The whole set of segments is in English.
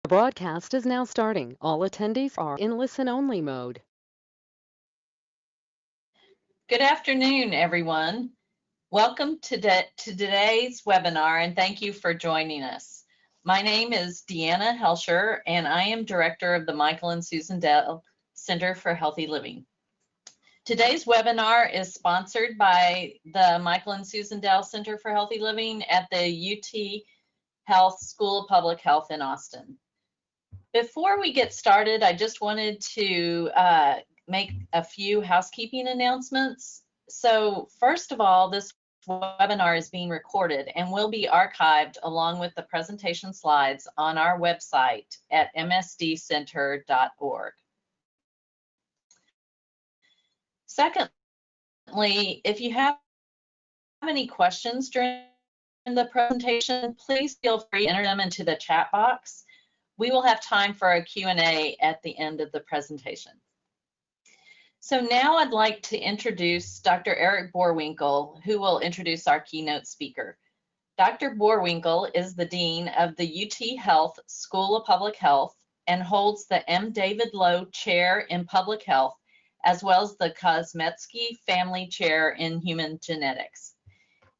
The broadcast is now starting. All attendees are in listen-only mode. Good afternoon, everyone. Welcome to today's webinar, and thank you for joining us. My name is Deanna Helscher, and I am Director of the Michael and Susan Dell Center for Healthy Living. Today's webinar is sponsored by the Michael and Susan Dell Center for Healthy Living at the UT Health School of Public Health in Austin. Before we get started, I just wanted to make a few housekeeping announcements. So first of all, this webinar is being recorded and will be archived along with the presentation slides on our website at msdcenter.org. Secondly, if you have any questions during the presentation, please feel free to enter them into the chat box. We will have time for a Q&A at the end of the presentation. So now I'd like to introduce Dr. Eric Boerwinkle, who will introduce our keynote speaker. Dr. Boerwinkle is the Dean of the UT Health School of Public Health and holds the M. David Lowe Chair in Public Health, as well as the Kosmetsky Family Chair in Human Genetics.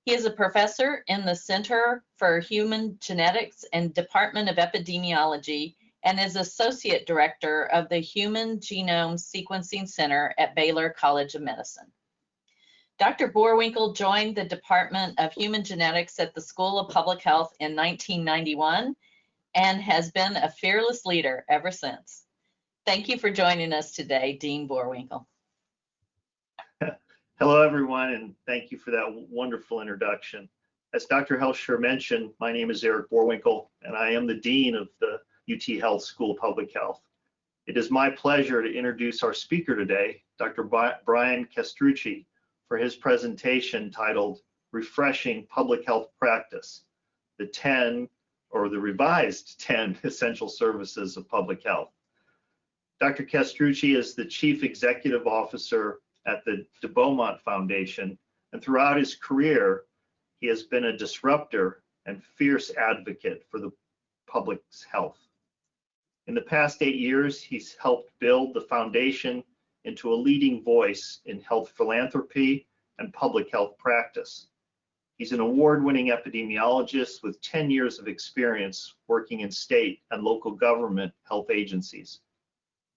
He is a professor in the Center for Human Genetics and Department of Epidemiology and is Associate Director of the Human Genome Sequencing Center at Baylor College of Medicine. Dr. Boerwinkle joined the Department of Human Genetics at the School of Public Health in 1991 and has been a fearless leader ever since. Thank you for joining us today, Dean Boerwinkle. Hello, everyone, and thank you for that wonderful introduction. As Dr. Helscher mentioned, my name is Eric Boerwinkle, and I am the Dean of the UT Health School of Public Health. It is my pleasure to introduce our speaker today, Dr. Brian Castrucci, for his presentation titled Refreshing Public Health Practice, the revised 10 Essential Services of Public Health. Dr. Castrucci is the Chief Executive Officer at the Beaumont Foundation, and throughout his career, he has been a disruptor and fierce advocate for the public's health. In the past 8 years, he's helped build the foundation into a leading voice in health philanthropy and public health practice. He's an award-winning epidemiologist with 10 years of experience working in state and local government health agencies.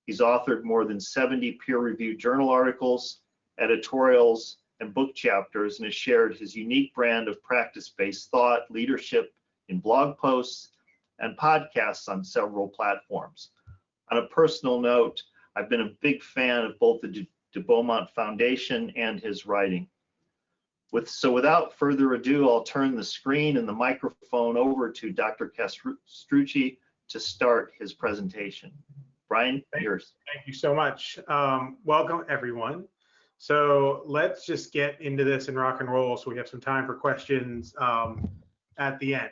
He's authored more than 70 peer-reviewed journal articles, editorials, and book chapters, and has shared his unique brand of practice-based thought leadership in blog posts and podcasts on several platforms. On a personal note, I've been a big fan of both the Beaumont Foundation and his writing. So without further ado, I'll turn the screen and the microphone over to Dr. Castrucci to start his presentation. Brian, yours. Thank you so much. Welcome, everyone. So let's just get into this and rock and roll so we have some time for questions at the end.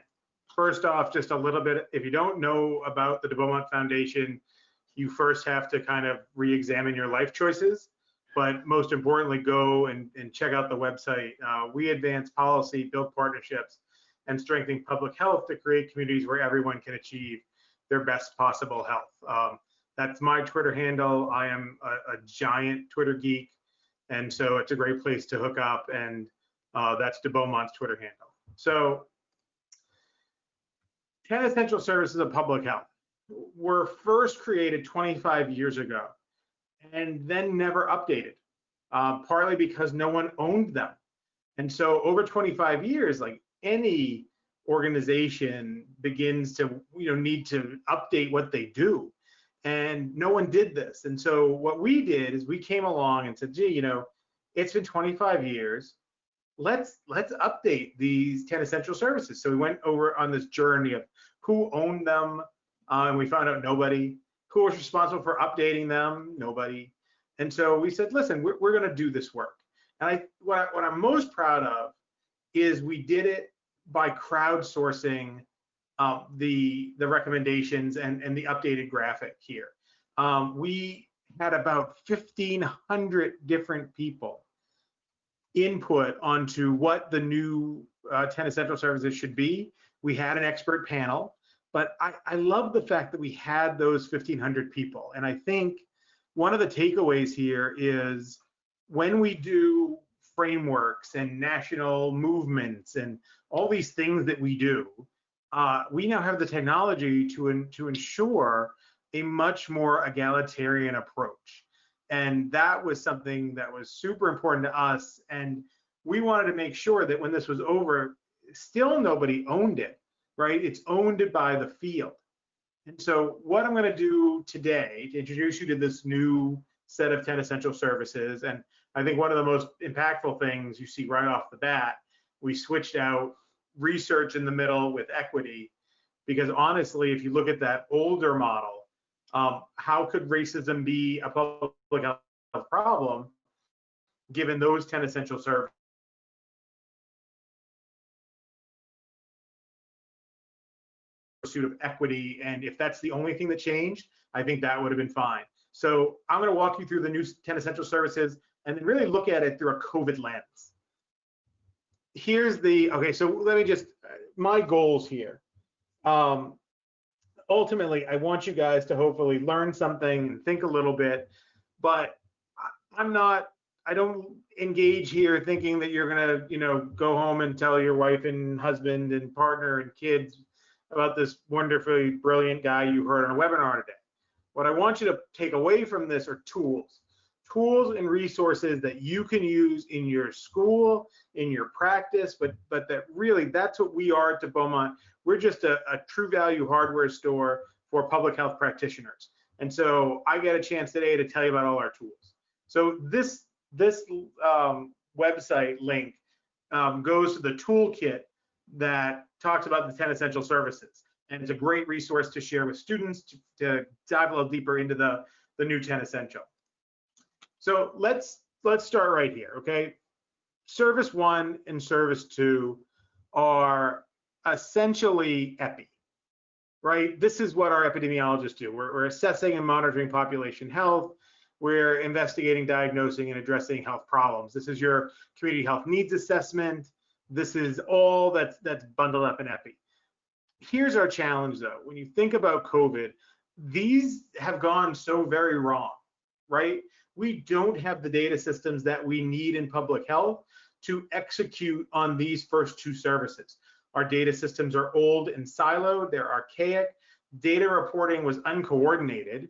First off, just a little bit, if you don't know about the Beaumont Foundation, you first have to kind of re-examine your life choices, but most importantly, go and check out the website. We advance policy, build partnerships, and strengthen public health to create communities where everyone can achieve their best possible health. That's my Twitter handle. I am a giant Twitter geek, and so it's a great place to hook up, and that's the Beaumont's Twitter handle. So 10 Essential Services of Public Health were first created 25 years ago and then never updated, partly because no one owned them. And so over 25 years, like any organization begins to need to update what they do. And no one did this. And so what we did is we came along and said, gee, it's been 25 years. Let's update these 10 essential services. So we went over on this journey of who owned them, and we found out nobody. Who was responsible for updating them? Nobody. And so we said, listen, we're going to do this work. And what I'm most proud of is we did it by crowdsourcing the recommendations and the updated graphic here. We had about 1,500 different people input onto what the new 10 essential services should be. We had an expert panel, But I love the fact that we had those 1,500 people. And I think one of the takeaways here is when we do frameworks and national movements and all these things that we do, we now have the technology to ensure a much more egalitarian approach. And that was something that was super important to us. And we wanted to make sure that when this was over, still nobody owned it, right? It's owned by the field. And so what I'm going to do today to introduce you to this new set of 10 essential services, and I think one of the most impactful things you see right off the bat, we switched out research in the middle with equity, because honestly, if you look at that older model, how could racism be a public health problem given those 10 essential services? Pursuit of equity, and if that's the only thing that changed, I think that would have been fine. So I'm going to walk you through the new 10 essential services and then really look at it through a COVID lens. Here's the, okay, so let me just, my goals here. Ultimately, I want you guys to hopefully learn something and think a little bit, but I don't engage here thinking that you're gonna, go home and tell your wife and husband and partner and kids about this wonderfully brilliant guy you heard on a webinar today. What I want you to take away from this are tools and resources that you can use in your school, in your practice, but that really, that's what we are at Beaumont. We're just a true value hardware store for public health practitioners. And so I get a chance today to tell you about all our tools. So this website link goes to the toolkit that talks about the 10 essential services. And it's a great resource to share with students to dive a little deeper into the new 10 essential. So let's start right here, okay? Service 1 and Service 2 are essentially epi, right? This is what our epidemiologists do. We're assessing and monitoring population health. We're investigating, diagnosing, and addressing health problems. This is your community health needs assessment. This is all that's bundled up in epi. Here's our challenge, though. When you think about COVID, these have gone so very wrong, right? We don't have the data systems that we need in public health to execute on these first two services. Our data systems are old and siloed, they're archaic. Data reporting was uncoordinated.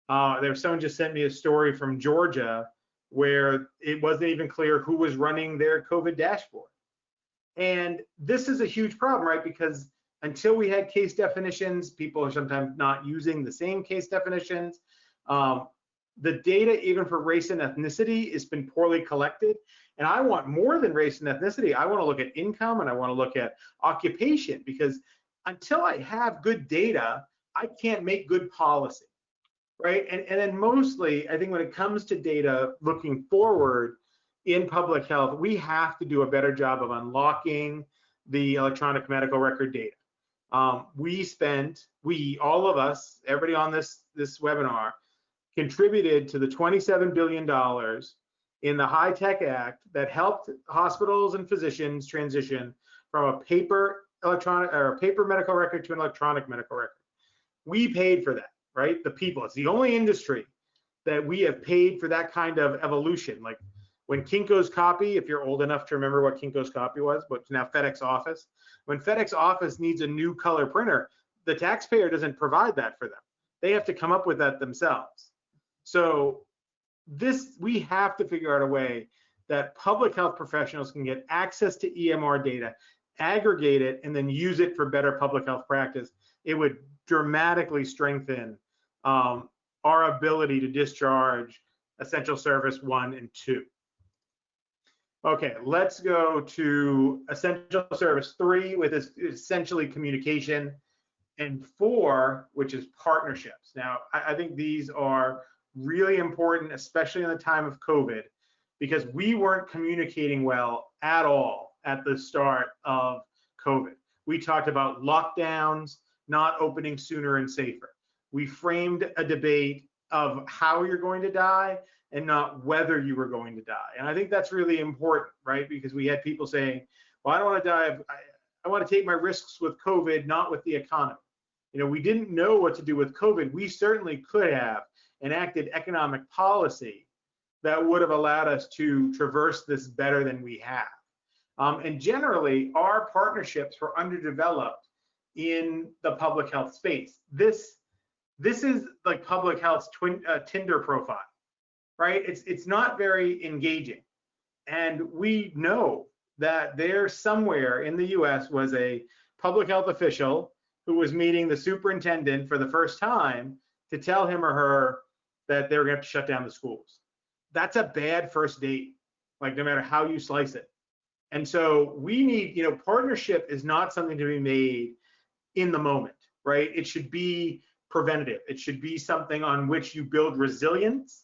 Someone just sent me a story from Georgia where it wasn't even clear who was running their COVID dashboard. And this is a huge problem, right? Because until we had case definitions, people are sometimes not using the same case definitions. The data, even for race and ethnicity, has been poorly collected. And I want more than race and ethnicity. I want to look at income and I want to look at occupation, because until I have good data, I can't make good policy, right? And then mostly, I think when it comes to data looking forward in public health, we have to do a better job of unlocking the electronic medical record data. All of us, everybody on this webinar, contributed to the $27 billion in the HITECH Act that helped hospitals and physicians transition from a paper medical record to an electronic medical record. We paid for that, right? The people. It's the only industry that we have paid for that kind of evolution. Like when Kinko's Copy, if you're old enough to remember what Kinko's Copy was, but it's now FedEx Office. When FedEx Office needs a new color printer, the taxpayer doesn't provide that for them. They have to come up with that themselves. So we have to figure out a way that public health professionals can get access to EMR data, aggregate it, and then use it for better public health practice. It would dramatically strengthen our ability to discharge essential service 1 and 2. Okay, let's go to essential service 3, with essentially communication, and 4, which is partnerships. Now, I think these are really important, especially in the time of COVID, because we weren't communicating well at all at the start of COVID. We talked about lockdowns, not opening sooner and safer. We framed a debate of how you're going to die and not whether you were going to die. And I think that's really important, right? Because we had people saying, well, I don't want to die. I want to take my risks with COVID, not with the economy. we didn't know what to do with COVID. We certainly could have enacted economic policy that would have allowed us to traverse this better than we have. And generally, our partnerships were underdeveloped in the public health space. This is like public health's Tinder profile, right? It's not very engaging. And we know that there somewhere in the US was a public health official who was meeting the superintendent for the first time to tell him or her that they were going to have to shut down the schools. That's a bad first date, like no matter how you slice it. And so we need, partnership is not something to be made in the moment, right? It should be preventative. It should be something on which you build resilience.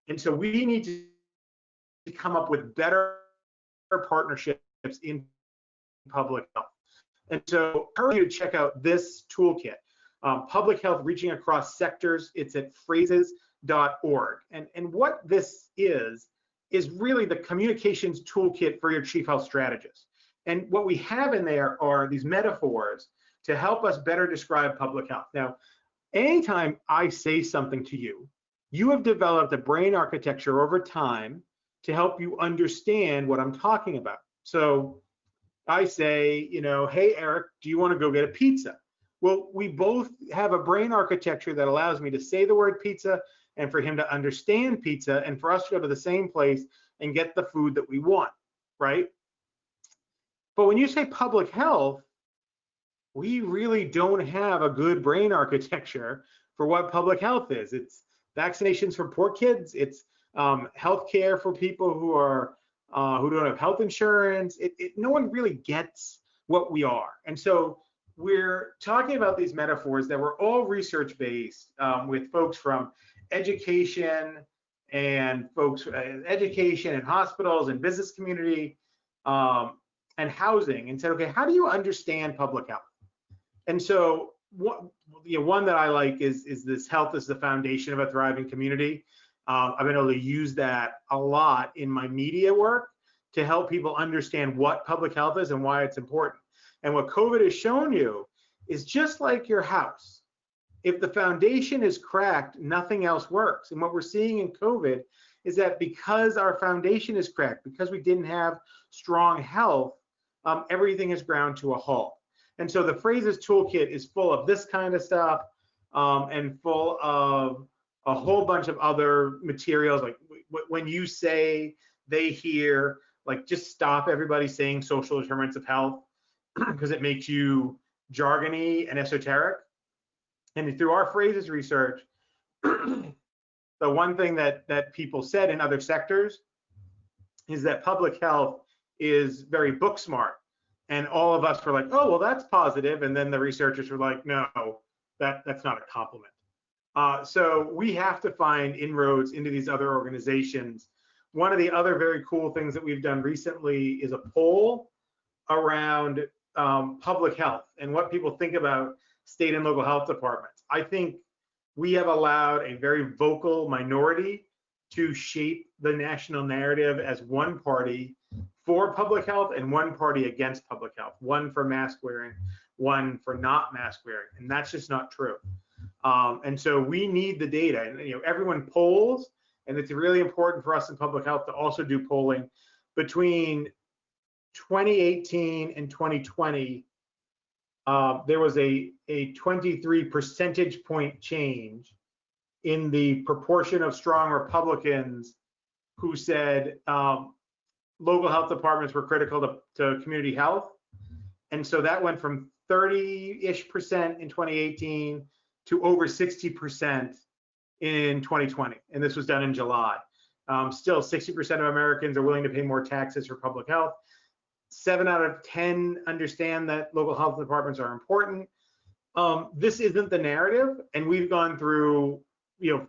And so we need to come up with better partnerships in public health. And so I encourage you to check out this toolkit, Public Health Reaching Across Sectors. It's at phrases.org. And what this is really the communications toolkit for your chief health strategist. And what we have in there are these metaphors to help us better describe public health. Now, anytime I say something to you, you have developed a brain architecture over time to help you understand what I'm talking about. So I say, hey, Eric, do you want to go get a pizza? Well, we both have a brain architecture that allows me to say the word pizza and for him to understand pizza and for us to go to the same place and get the food that we want, right? But when you say public health, we really don't have a good brain architecture for what public health is. It's vaccinations for poor kids. It's healthcare for people who don't have health insurance. No one really gets what we are. And so we're talking about these metaphors that were all research-based with folks from education and education and hospitals and business community and housing, and said, okay, how do you understand public health? And so one that I like is this: health is the foundation of a thriving community. I've been able to use that a lot in my media work to help people understand what public health is and why it's important. And what COVID has shown you is just like your house. If the foundation is cracked, nothing else works. And what we're seeing in COVID is that because our foundation is cracked, because we didn't have strong health, everything has ground to a halt. And so the phrases toolkit is full of this kind of stuff and full of a whole bunch of other materials. Like when you say, they hear, like just stop everybody saying social determinants of health because it makes you jargony and esoteric. And through our phrases research, the one thing that people said in other sectors is that public health is very book smart. And all of us were like, oh, well, that's positive. And then the researchers were like, no, that's not a compliment. So we have to find inroads into these other organizations. One of the other very cool things that we've done recently is a poll around public health and what people think about state and local health departments. I think we have allowed a very vocal minority to shape the national narrative as one party for public health and one party against public health, one for mask wearing, one for not mask wearing, and that's just not true. And so we need the data, and everyone polls, and it's really important for us in public health to also do polling. Between 2018 and 2020, there was a 23 percentage point change in the proportion of strong Republicans who said local health departments were critical to community health. And so that went from 30-ish% in 2018 to over 60% in 2020. And this was done in July. Still, 60% of Americans are willing to pay more taxes for public health. 7 out of 10 understand that local health departments are important. This isn't the narrative, and we've gone through,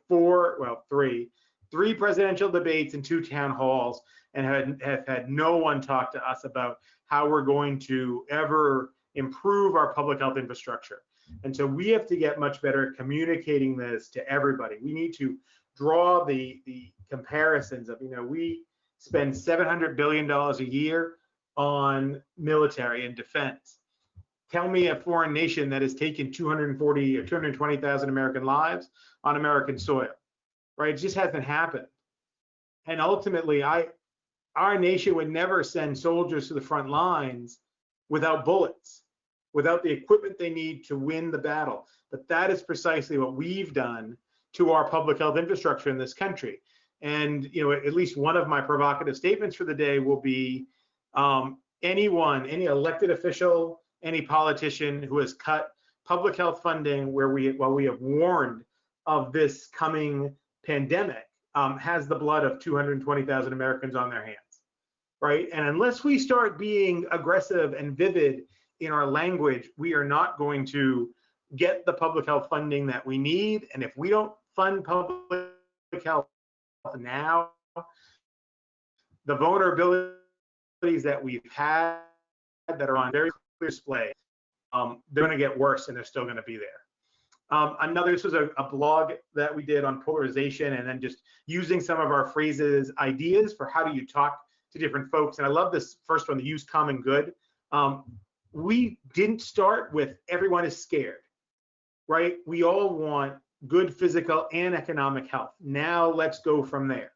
three presidential debates and 2 town halls, and have had no one talk to us about how we're going to ever improve our public health infrastructure. And so we have to get much better at communicating this to everybody. We need to draw the comparisons of, we spend $700 billion a year on military and defense. Tell me a foreign nation that has taken 240 or 220,000 American lives on American soil, right? It just hasn't happened. And ultimately, our nation would never send soldiers to the front lines without bullets, without the equipment they need to win the battle. But that is precisely what we've done to our public health infrastructure in this country. And at least one of my provocative statements for the day will be any elected official, any politician who has cut public health funding while we have warned of this coming pandemic has the blood of 220,000 Americans on their hands, right? And unless we start being aggressive and vivid in our language, we are not going to get the public health funding that we need. And if we don't fund public health now, the vulnerabilities that we've had that are on very clear display, they're going to get worse, and they're still going to be there. This was a blog that we did on polarization, and then just using some of our phrases, ideas for how do you talk to different folks. And I love this first one, the use common good. We didn't start with everyone is scared, right? We all want good physical and economic health. Now let's go from there,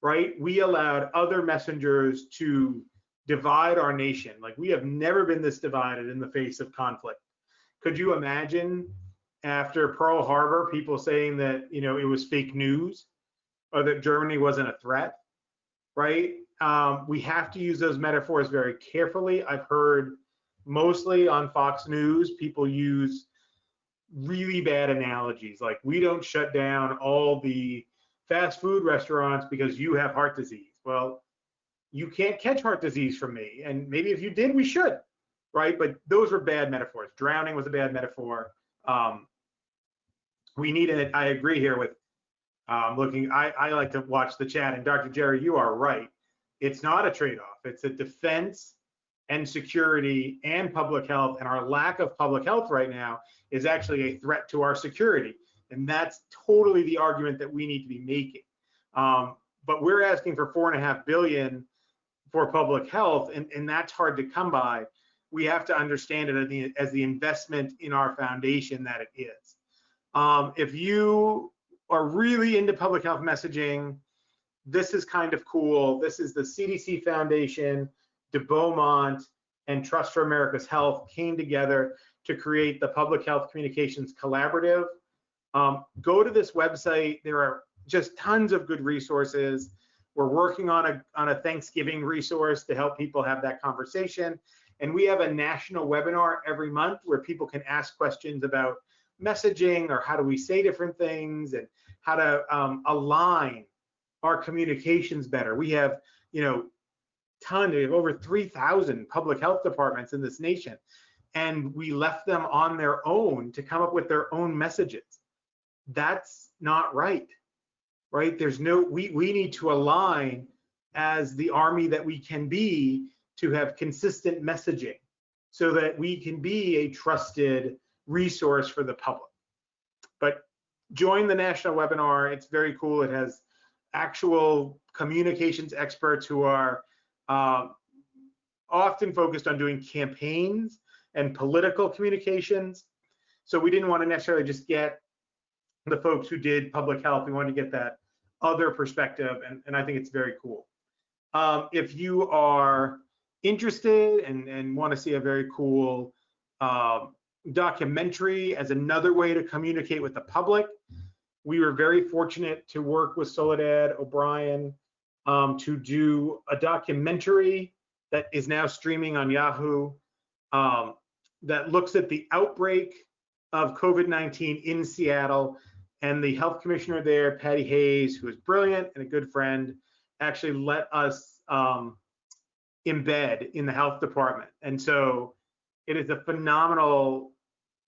right? We allowed other messengers to divide our nation. Like, we have never been this divided in the face of conflict. Could you imagine after Pearl Harbor, people saying that, it was fake news or that Germany wasn't a threat, right? We have to use those metaphors very carefully. I've heard mostly on Fox News, people use really bad analogies. Like, we don't shut down all the fast food restaurants because you have heart disease. Well, you can't catch heart disease from me. And maybe if you did, we should, right? But those were bad metaphors. Drowning was a bad metaphor. We need it. I agree here with I like to watch the chat. And Dr. Jerry, you are right. It's not a trade-off. It's a defense and security and public health. And our lack of public health right now is actually a threat to our security. And that's totally the argument that we need to be making. But we're asking for $4.5 billion for public health, and that's hard to come by. We have to understand it as the investment in our foundation that it is. If you are really into public health messaging, this is kind of cool. This is the CDC Foundation, the Beaumont, and Trust for America's Health came together to create the Public Health Communications Collaborative. Go to this website. There are just tons of good resources. We're working on a Thanksgiving resource to help people have that conversation. And we have a national webinar every month where people can ask questions about messaging or how do we say different things and how to align our communications better. We have, we have over 3,000 public health departments in this nation, and we left them on their own to come up with their own messages. That's not right, right? We need to align as the army that we can be to have consistent messaging so that we can be a trusted resource for the public. But join the national webinar. It's very cool. It has actual communications experts who are often focused on doing campaigns and political communications. So we didn't want to necessarily just get the folks who did public health. We wanted to get that other perspective, and I think it's very cool. If you are interested and want to see a very cool documentary as another way to communicate with the public, we were very fortunate to work with Soledad O'Brien to do a documentary that is now streaming on Yahoo that looks at the outbreak of COVID-19 in Seattle. And the health commissioner there, Patty Hayes, who is brilliant and a good friend, actually let us embed in the health department. And so it is a phenomenal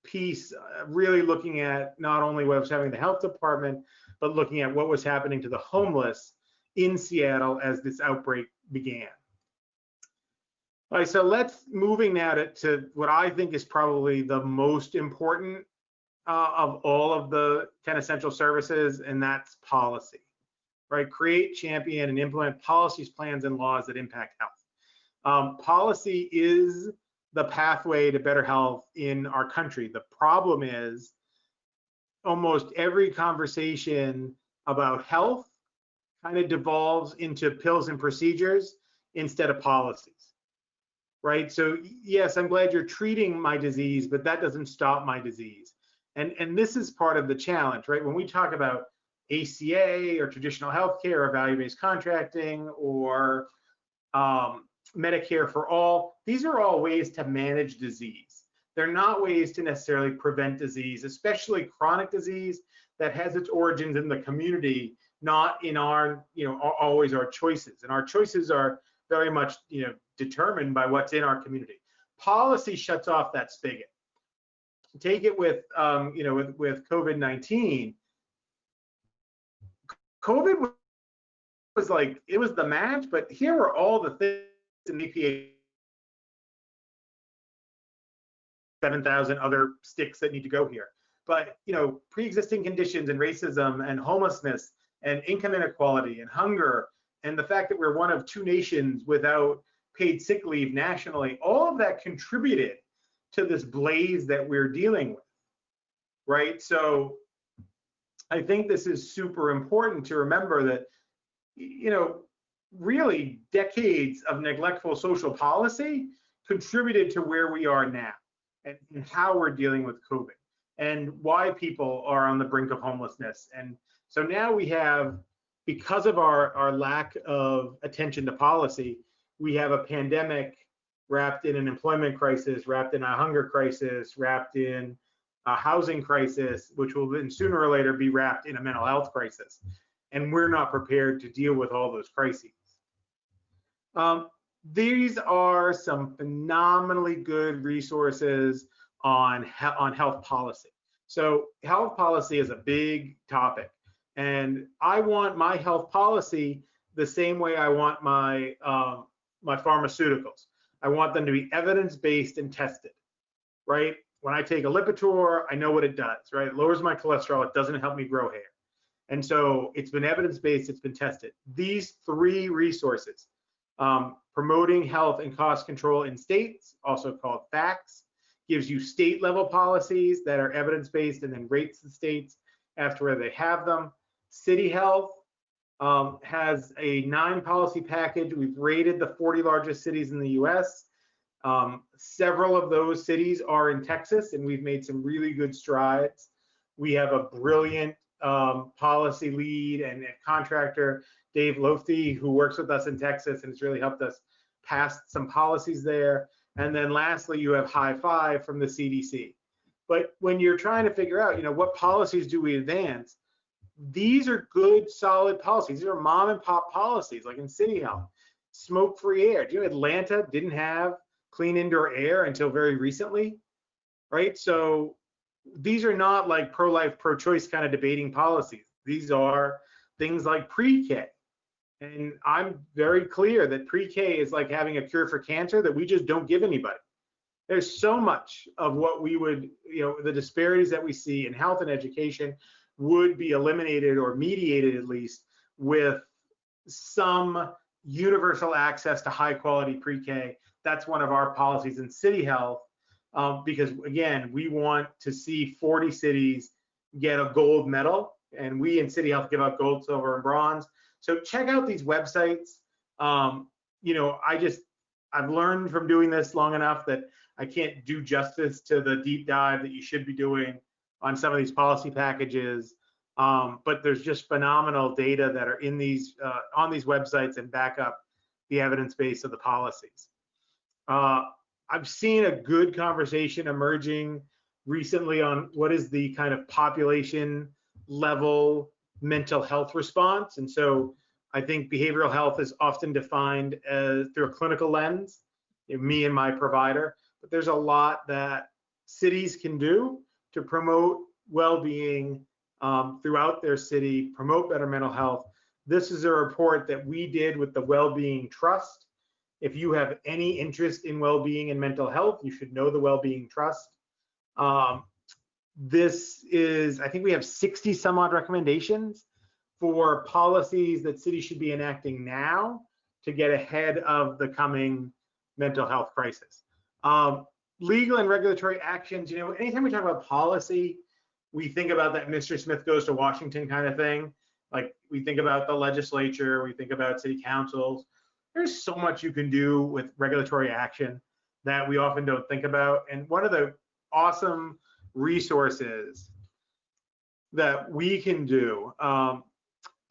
piece, really looking at not only what was happening in the health department, but looking at what was happening to the homeless in Seattle as this outbreak began. All right, so let's moving now to what I think is probably the most important of all of the 10 essential services, and that's policy, right? Create, champion, and implement policies, plans, and laws that impact health. Policy is the pathway to better health in our country. The problem is almost every conversation about health kind of devolves into pills and procedures instead of policies, right? So yes, I'm glad you're treating my disease, but that doesn't stop my disease. And this is part of the challenge, right? When we talk about ACA or traditional healthcare or value-based contracting or Medicare for all, these are all ways to manage disease. They're not ways to necessarily prevent disease, especially chronic disease that has its origins in the community, not in our, always our choices. And our choices are very much, determined by what's in our community. Policy shuts off that spigot. Take it with, with COVID-19. COVID was like, it was the match, but here were all the things in EPHS 7,000 other sticks that need to go here. But pre-existing conditions and racism and homelessness and income inequality and hunger and the fact that we're one of 2 nations without paid sick leave nationally, all of that contributed to this blaze that we're dealing with, right? So I think this is super important to remember that, really decades of neglectful social policy contributed to where we are now and how we're dealing with COVID and why people are on the brink of homelessness. And so now we have, because of our lack of attention to policy, we have a pandemic wrapped in an employment crisis, wrapped in a hunger crisis, wrapped in a housing crisis, which will then sooner or later be wrapped in a mental health crisis. And we're not prepared to deal with all those crises. These are some phenomenally good resources on health policy. So health policy is a big topic. And I want my health policy the same way I want my, my pharmaceuticals. I want them to be evidence-based and tested, right? When I take a Lipitor, I know what it does, right? It lowers my cholesterol, it doesn't help me grow hair. And so it's been evidence-based, it's been tested. These 3 resources, promoting health and cost control in states, also called FACTS, gives you state level policies that are evidence-based and then rates the states after where they have them. City Health has a 9 policy package. We've rated the 40 largest cities in the US. Several of those cities are in Texas, and we've made some really good strides. We have a brilliant policy lead and contractor, Dave Lofty, who works with us in Texas and has really helped us pass some policies there. And then lastly, you have High Five from the CDC. But when you're trying to figure out, what policies do we advance, these are good, solid policies. These are mom and pop policies, like in City Health. Smoke-free air. Do you know Atlanta didn't have clean indoor air until very recently, right? So these are not like pro-life, pro-choice kind of debating policies. These are things like pre-K. And I'm very clear that pre-K is like having a cure for cancer that we just don't give anybody. There's so much of what we would, the disparities that we see in health and education would be eliminated or mediated at least with some universal access to high quality pre-K. That's one of our policies in City Health, because again, we want to see 40 cities get a gold medal, and we in City Health give out gold, silver, and bronze. So check out these websites. I've learned from doing this long enough that I can't do justice to the deep dive that you should be doing on some of these policy packages. But there's just phenomenal data that are in these on these websites and back up the evidence base of the policies. I've seen a good conversation emerging recently on what is the kind of population level mental health response. And so I think behavioral health is often defined as through a clinical lens, me and my provider, but there's a lot that cities can do to promote well-being throughout their city, promote better mental health. This is a report that we did with the Wellbeing Trust. If you have any interest in well-being and mental health, you should know the Wellbeing Trust. This is, I think we have 60 some odd recommendations for policies that cities should be enacting now to get ahead of the coming mental health crisis. Legal and regulatory actions, anytime we talk about policy, we think about that Mr. Smith goes to Washington kind of thing. Like we think about the legislature, we think about city councils. There's so much you can do with regulatory action that we often don't think about. And one of the awesome resources that we can do one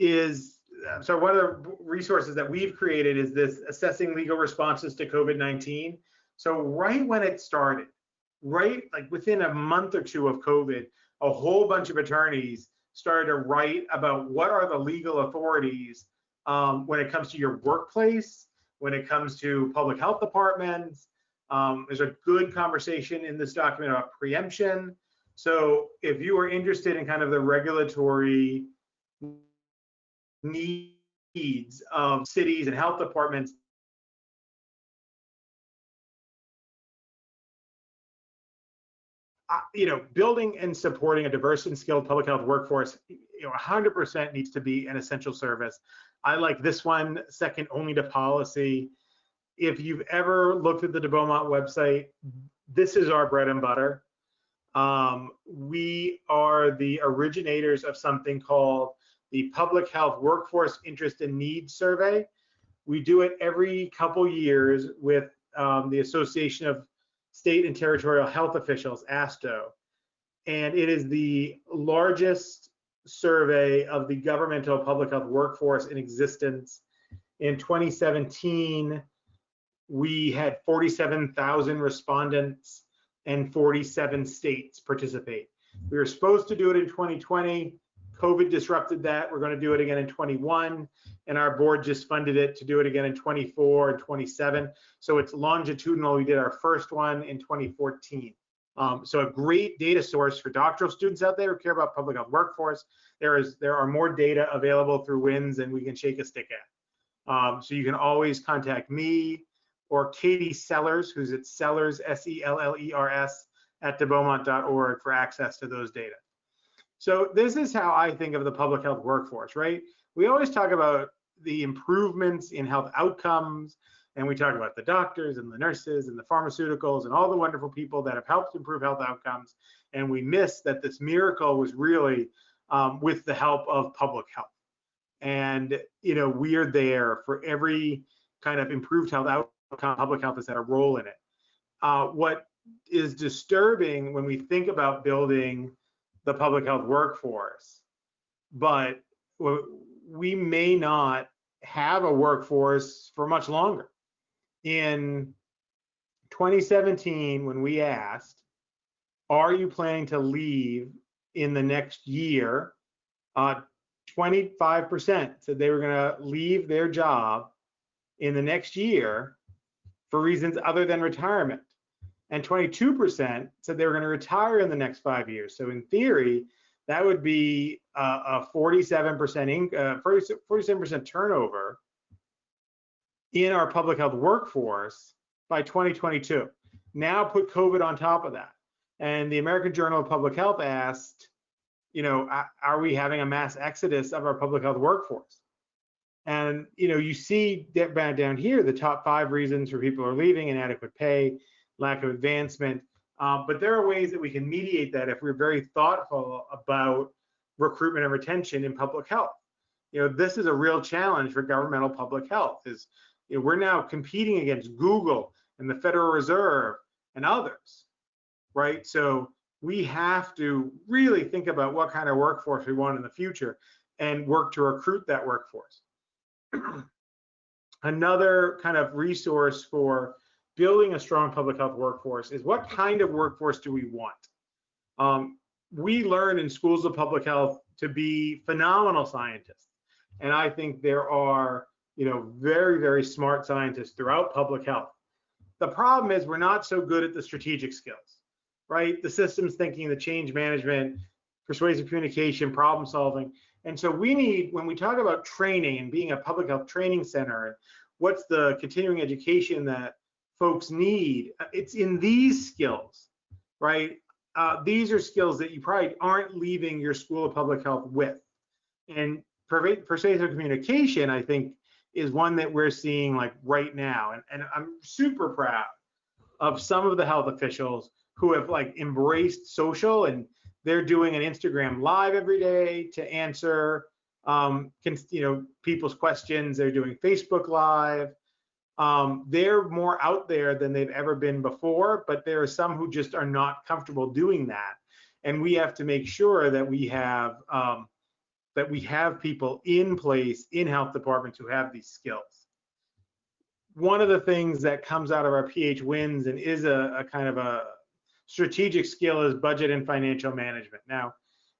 of the resources that we've created is this assessing legal responses to COVID-19. So right when it started, right like within a month or two of COVID, a whole bunch of attorneys started to write about what are the legal authorities when it comes to your workplace, when it comes to public health departments. There's a good conversation in this document about preemption. So if you are interested in kind of the regulatory needs of cities and health departments, building and supporting a diverse and skilled public health workforce, 100% needs to be an essential service. I like this one, second only to policy. If you've ever looked at the Beaumont website, this is our bread and butter. We are the originators of something called the Public Health Workforce Interest and Needs Survey. We do it every couple years with the Association of State and Territorial Health Officials, ASTO. And it is the largest survey of the governmental public health workforce in existence. In 2017, we had 47,000 respondents and 47 states participate. We were supposed to do it in 2020. COVID disrupted that. We're going to do it again in 21, and our board just funded it to do it again in 24 and 27. So it's longitudinal. We did our first one in 2014. So a great data source for doctoral students out there who care about public health workforce. There are more data available through WINS than we can shake a stick at. So you can always contact me or Katie Sellers, who's at Sellers, SELLERS, at debeaumont.org for access to those data. So this is how I think of the public health workforce, right? We always talk about the improvements in health outcomes, and we talk about the doctors and the nurses and the pharmaceuticals and all the wonderful people that have helped improve health outcomes. And we miss that this miracle was really with the help of public health. And, we are there for every kind of improved health outcome. Public health has had a role in it. What is disturbing when we think about building the public health workforce, but we may not have a workforce for much longer. In 2017, when we asked, are you planning to leave in the next year, 25% said they were going to leave their job in the next year for reasons other than retirement. And 22% said they were going to retire in the next 5 years. So in theory, that would be a 47% turnover in our public health workforce by 2022. Now put COVID on top of that. And the American Journal of Public Health asked, are we having a mass exodus of our public health workforce? And, you see down here, the top 5 reasons for people are leaving: inadequate pay, lack of advancement. But there are ways that we can mediate that if we're very thoughtful about recruitment and retention in public health. This is a real challenge for governmental public health. We're now competing against Google and the Federal Reserve and others, right? So we have to really think about what kind of workforce we want in the future and work to recruit that workforce. Another kind of resource for building a strong public health workforce is what kind of workforce do we want? We learn in schools of public health to be phenomenal scientists. And I think there are, very, very smart scientists throughout public health. The problem is we're not so good at the strategic skills, right? The systems thinking, the change management, persuasive communication, problem solving. And so we need, when we talk about training and being a public health training center, and what's the continuing education that folks need, it's in these skills, right? These are skills that you probably aren't leaving your school of public health with. And persuasive communication, I think, is one that we're seeing like right now. And I'm super proud of some of the health officials who have like embraced social, and they're doing an Instagram live every day to answer people's questions. They're doing Facebook live. They're more out there than they've ever been before, but there are some who just are not comfortable doing that. And we have to make sure that we have people in place in health departments who have these skills. One of the things that comes out of our PH wins and is a kind of a strategic skill is budget and financial management. Now,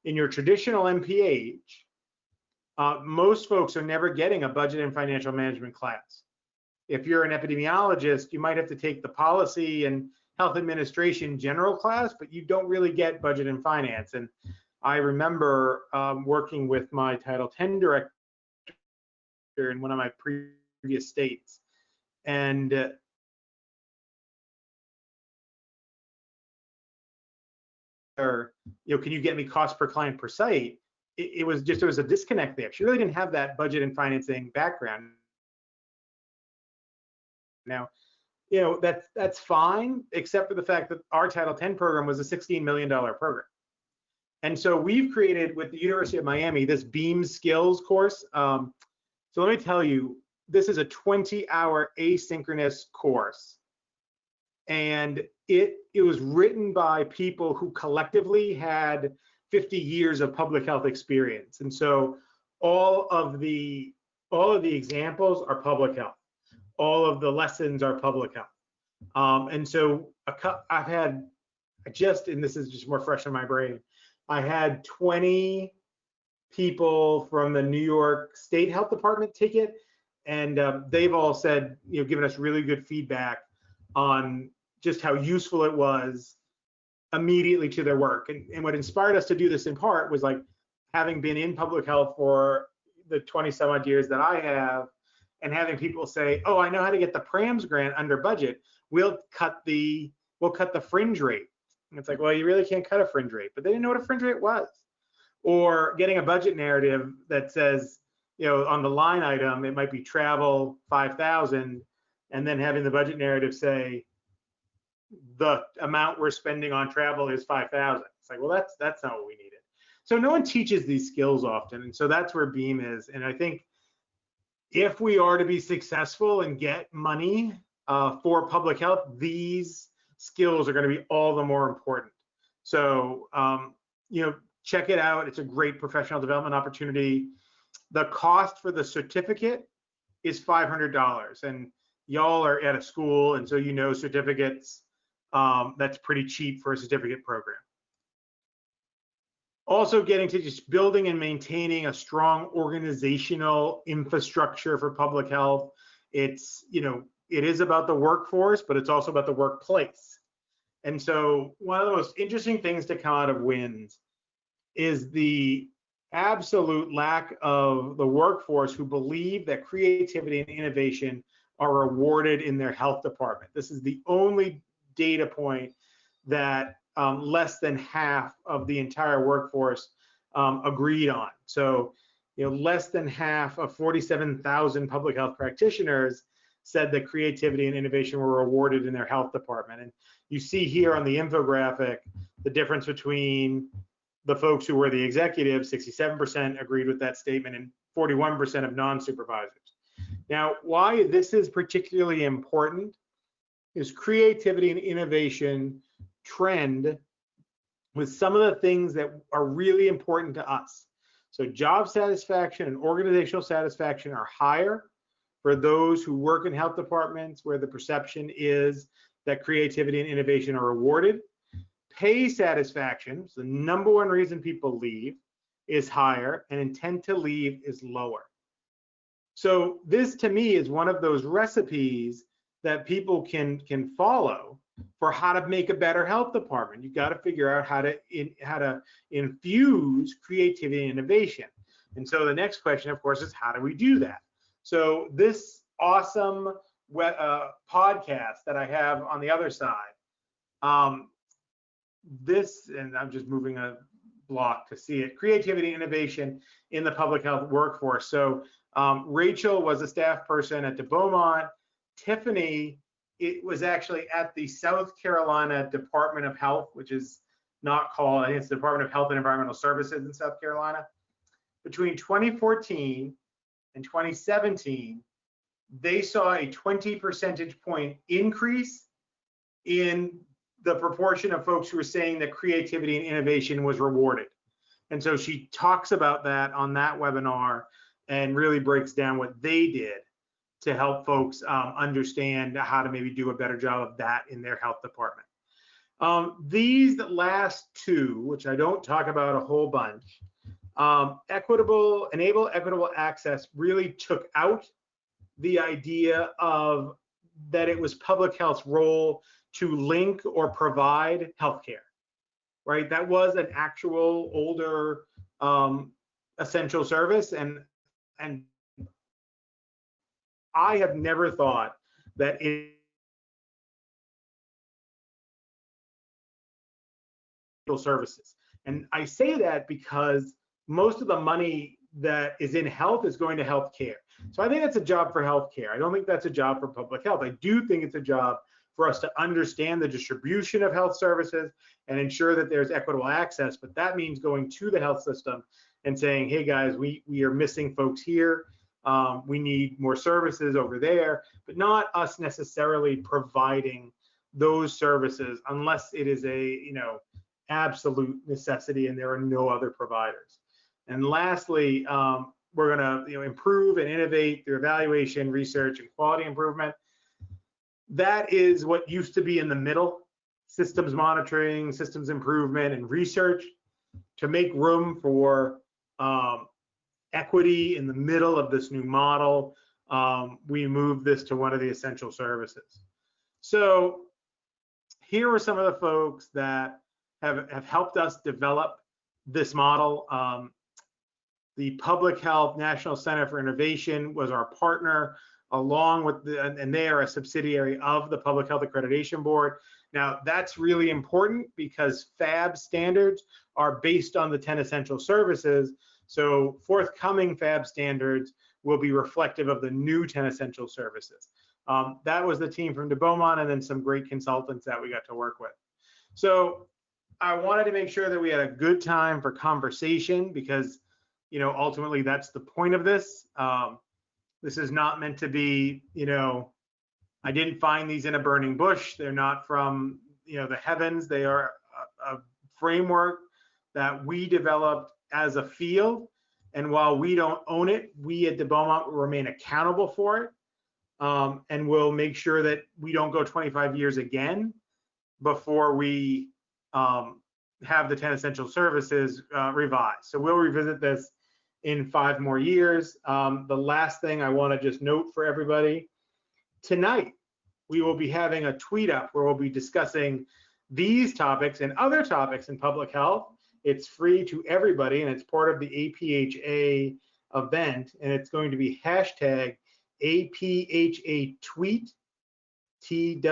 in your traditional MPH, most folks are never getting a budget and financial management class. If you're an epidemiologist, you might have to take the policy and health administration general class, but you don't really get budget and finance. And I remember working with my Title X director in one of my previous states, and can you get me cost per client per site? It was a disconnect there. She really didn't have that budget and financing background. Now, that's fine, except for the fact that our Title X program was a $16 million program. And so we've created with the University of Miami this BEAM skills course. So let me tell you, this is a 20-hour asynchronous course. And it was written by people who collectively had 50 years of public health experience. And so all of the examples are public health. All of the lessons are public health. And so I've had and this is just more fresh in my brain, I had 20 people from the New York State Health Department take it, and they've all said, given us really good feedback on just how useful it was immediately to their work. And what inspired us to do this in part was like having been in public health for the 20 some odd years that I have, and having people say, oh, I know how to get the PRAMS grant under budget. We'll cut the fringe rate. And it's like, well, you really can't cut a fringe rate, but they didn't know what a fringe rate was. Or getting a budget narrative that says, on the line item, it might be travel 5,000, and then having the budget narrative say the amount we're spending on travel is 5,000. It's like, well, that's not what we needed. So no one teaches these skills often, and so that's where BEAM is. And I think if we are to be successful and get money for public health, these skills are going to be all the more important. So, check it out. It's a great professional development opportunity. The cost for the certificate is $500, and y'all are at a school, and so certificates, that's pretty cheap for a certificate program. Also getting to just building and maintaining a strong organizational infrastructure for public health. It's, it is about the workforce, but it's also about the workplace. And so one of the most interesting things to come out of WINS is the absolute lack of the workforce who believe that creativity and innovation are rewarded in their health department. This is the only data point that less than half of the entire workforce agreed on. So, less than half of 47,000 public health practitioners said that creativity and innovation were rewarded in their health department. And you see here on the infographic the difference between the folks who were the executives, 67% agreed with that statement, and 41% of non-supervisors. Now, why this is particularly important is creativity and innovation trend with some of the things that are really important to us. So job satisfaction and organizational satisfaction are higher for those who work in health departments where the perception is that creativity and innovation are rewarded. Pay satisfaction, so the number one reason people leave, is higher, and intent to leave is lower. So this to me is one of those recipes that people can follow for how to make a better health department. You've got to figure out how to infuse creativity and innovation. And so the next question, of course, is how do we do that? So this awesome podcast that I have on the other side, and I'm just moving a block to see it, creativity and innovation in the public health workforce. So Rachel was a staff person at the Beaumont. Tiffany it was actually at the South Carolina Department of Health, which is not called, I think it's the Department of Health and Environmental Services in South Carolina. Between 2014 and 2017, they saw a 20 percentage point increase in the proportion of folks who were saying that creativity and innovation was rewarded. And so she talks about that on that webinar and really breaks down what they did to help folks understand how to maybe do a better job of that in their health department. These last two, which I don't talk about a whole bunch, enable equitable access really took out the idea of that it was public health's role to link or provide healthcare, right? That was an actual older essential service, and I have never thought that services. And I say that because most of the money that is in health is going to healthcare. So I think that's a job for healthcare. I don't think that's a job for public health. I do think it's a job for us to understand the distribution of health services and ensure that there's equitable access, but that means going to the health system and saying, hey guys, we are missing folks here. We need more services over there, but not us necessarily providing those services unless it is a, absolute necessity and there are no other providers. And lastly, we're going to improve and innovate through evaluation, research, and quality improvement. That is what used to be in the middle: systems monitoring, systems improvement, and research. To make room for equity in the middle of this new model, we moved this to one of the essential services. So here are some of the folks that have helped us develop this model. The Public Health National Center for Innovation was our partner, along with and they are a subsidiary of the Public Health Accreditation Board. Now, that's really important because FAB standards are based on the 10 essential services. So forthcoming FAB standards will be reflective of the new 10 essential services. That was the team from Beaumont, and then some great consultants that we got to work with. So I wanted to make sure that we had a good time for conversation because, ultimately that's the point of this. This is not meant to be, I didn't find these in a burning bush. They're not from, the heavens. They are a framework that we developed as a field. And while we don't own it, we at the Beaumont will remain accountable for it. And we'll make sure that we don't go 25 years again before we have the 10 essential services revised. So we'll revisit this in 5 more years. The last thing I want to just note for everybody, tonight we will be having a tweet up where we'll be discussing these topics and other topics in public health. It's free to everybody and it's part of the APHA event, and it's going to be hashtag APHA tweet, TWEET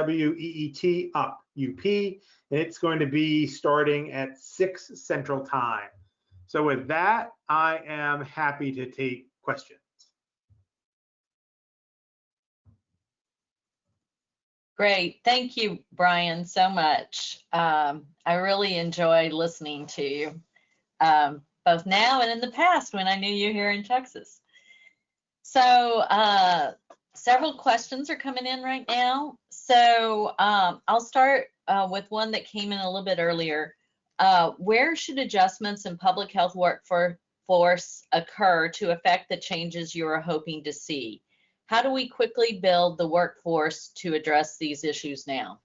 up, UP, and it's going to be starting at 6 Central Time. So with that, I am happy to take questions. Great. Thank you, Brian, so much. I really enjoyed listening to you, both now and in the past when I knew you here in Texas. So several questions are coming in right now. So I'll start with one that came in a little bit earlier. Where should adjustments in public health workforce occur to affect the changes you are hoping to see? How do we quickly build the workforce to address these issues now?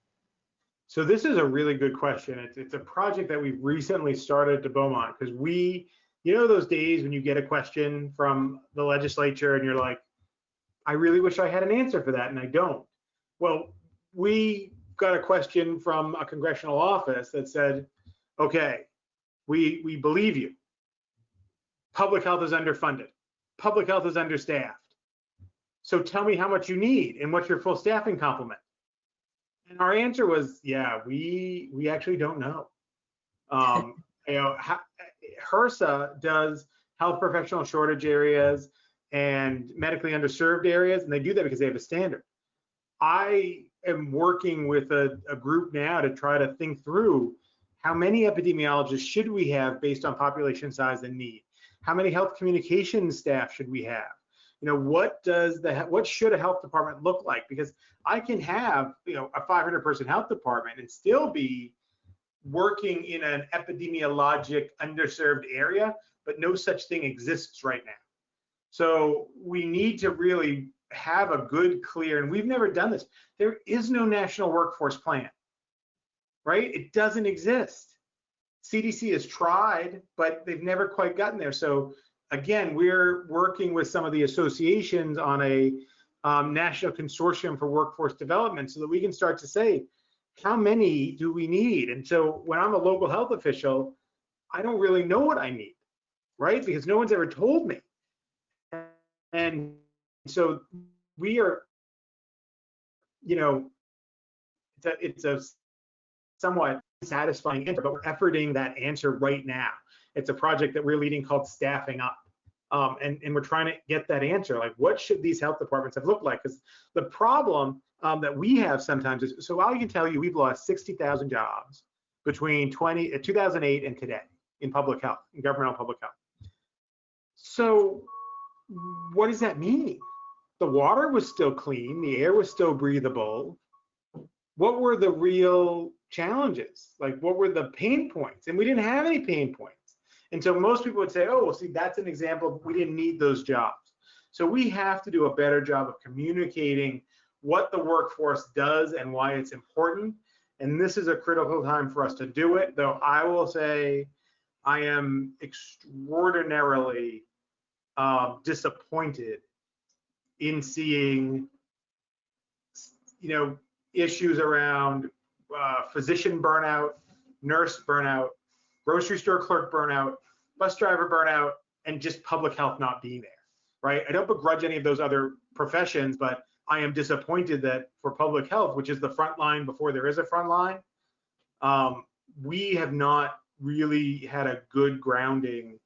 So this is a really good question. It's a project that we've recently started at Beaumont because those days when you get a question from the legislature and you're like, I really wish I had an answer for that, and I don't. Well, we got a question from a congressional office that said, okay, we believe you. Public health is underfunded. Public health is understaffed. So tell me how much you need and what's your full staffing complement. And our answer was, yeah, we actually don't know. HRSA does health professional shortage areas and medically underserved areas, and they do that because they have a standard. I am working with a group now to try to think through how many epidemiologists should we have based on population size and need? How many health communication staff should we have? You know, what should a health department look like? Because I can have, you know, a 500-person health department and still be working in an epidemiologic underserved area, but no such thing exists right now. So we need to really have a good, clear, and we've never done this. There is no national workforce plan, right? It doesn't exist. CDC has tried, but they've never quite gotten there. So again, we're working with some of the associations on a national consortium for workforce development so that we can start to say, how many do we need? And so when I'm a local health official, I don't really know what I need, right? Because no one's ever told me. And so we are, you know, it's a somewhat satisfying answer, but we're efforting that answer right now. It's a project that we're leading called Staffing Up. And we're trying to get that answer, like what should these health departments have looked like? Because the problem that we have sometimes is, so I can tell you we've lost 60,000 jobs between 2008 and today in public health, in governmental public health. So what does that mean? The water was still clean, the air was still breathable. What were the real challenges? Like what were the pain points? And we didn't have any pain points. And so most people would say, oh, well, see, that's an example of we didn't need those jobs. So we have to do a better job of communicating what the workforce does and why it's important. And this is a critical time for us to do it, though I will say I am extraordinarily disappointed in seeing, you know, issues around physician burnout, nurse burnout, grocery store clerk burnout, bus driver burnout, and just public health not being there, right? I don't begrudge any of those other professions, but I am disappointed that for public health, which is the front line before there is a front line, we have not really had a good grounding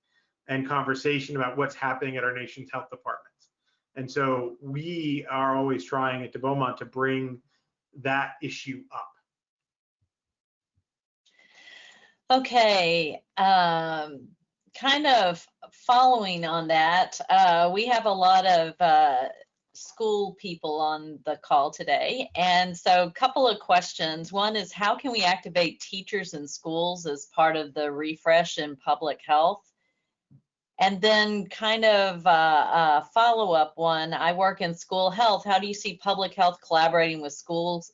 and conversation about what's happening at our nation's health departments. And so we are always trying at Beaumont to bring that issue up. Okay, kind of following on that, we have a lot of school people on the call today. And so a couple of questions. One is, how can we activate teachers in schools as part of the refresh in public health? And then kind of a follow-up one, I work in school health. How do you see public health collaborating with schools,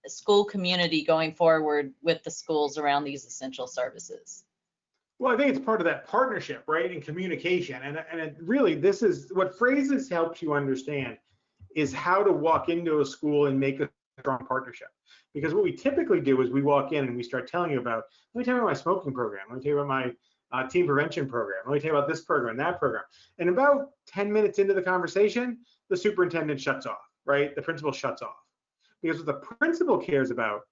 school community going forward with the schools around these essential services? Well, I think it's part of that partnership, right, and communication. And it really, this is what phrases helps you understand is how to walk into a school and make a strong partnership. Because what we typically do is we walk in and we start telling you about, let me tell you about my smoking program, let me tell you about my teen prevention program, let me tell you about this program, that program. And about 10 minutes into the conversation, the superintendent shuts off, right? The principal shuts off. Because what the principal cares about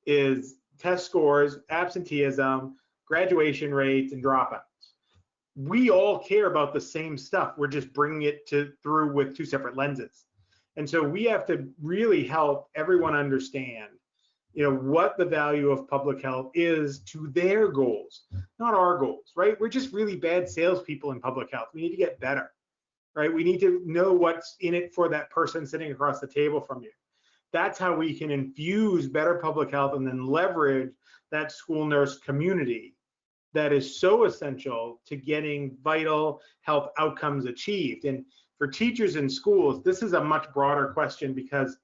is test scores, absenteeism, graduation rates, and dropouts. We all care about the same stuff. We're just bringing it through with two separate lenses. And so we have to really help everyone understand, you know, what the value of public health is to their goals, not our goals, right? We're just really bad salespeople in public health. We need to get better, right? We need to know what's in it for that person sitting across the table from you. That's how we can infuse better public health and then leverage that school nurse community that is so essential to getting vital health outcomes achieved. And for teachers in schools, this is a much broader question because,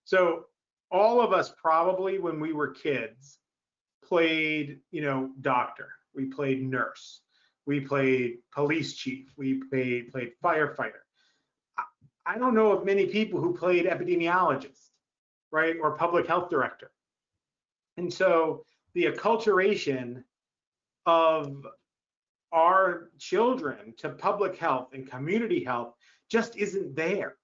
so all of us probably when we were kids played, you know, doctor, we played nurse, we played police chief, we played firefighter. I don't know of many people who played epidemiologist, right, or public health director. And so the acculturation of our children to public health and community health just isn't there,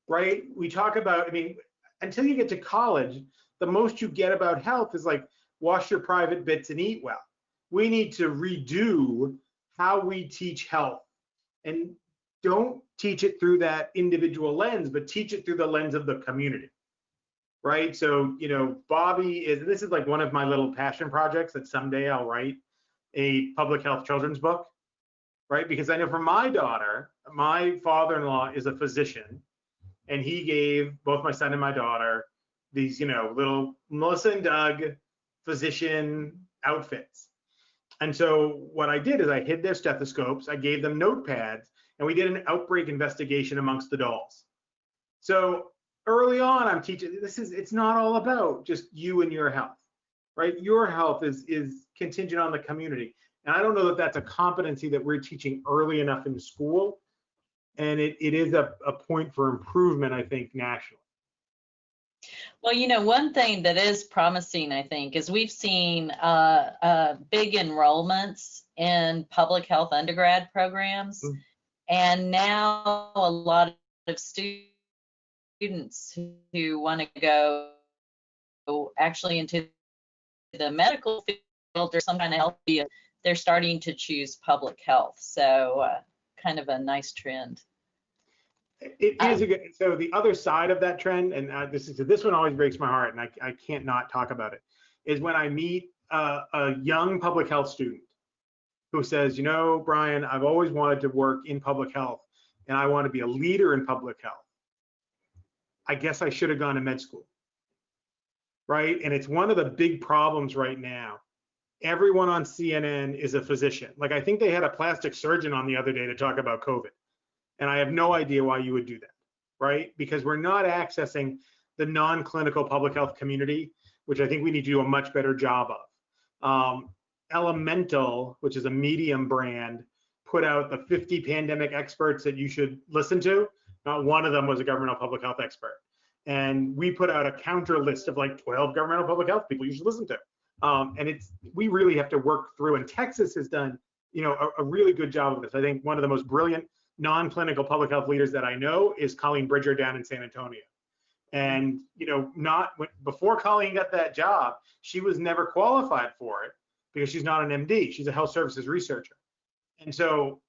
right? We talk about, I mean, until you get to college, the most you get about health is like wash your private bits and eat well. We need to redo how we teach health and don't teach it through that individual lens, but teach it through the lens of the community, right? So, Bobby this is like one of my little passion projects that someday I'll write a public health children's book, right? Because I know for my daughter, my father-in-law is a physician, and he gave both my son and my daughter these, little Melissa and Doug physician outfits. And so what I did is I hid their stethoscopes, I gave them notepads, and we did an outbreak investigation amongst the dolls. So early on, I'm teaching, it's not all about just you and your health, right? Your health is contingent on the community. And I don't know that that's a competency that we're teaching early enough in school. And it is a point for improvement, I think, nationally. Well, one thing that is promising, I think, is we've seen big enrollments in public health undergrad programs. Mm-hmm. And now a lot of students who want to go actually into the medical field or some kind of health field, they're starting to choose public health. So kind of a nice trend. It is a good. So the other side of that trend, and this one always breaks my heart, and I can't not talk about it, is when I meet a young public health student who says, Brian, I've always wanted to work in public health, and I want to be a leader in public health. I guess I should have gone to med school, right? And it's one of the big problems right now. Everyone on CNN is a physician. Like, I think they had a plastic surgeon on the other day to talk about COVID. And I have no idea why you would do that, right? Because we're not accessing the non-clinical public health community, which I think we need to do a much better job of. Elemental, which is a Medium brand, put out the 50 pandemic experts that you should listen to. Not one of them was a governmental public health expert. And we put out a counter list of like 12 governmental public health people you should listen to. And we really have to work through, and Texas has done, a really good job of this. I think one of the most brilliant non-clinical public health leaders that I know is Colleen Bridger down in San Antonio. And, before Colleen got that job, she was never qualified for it because she's not an MD. She's a health services researcher. And so,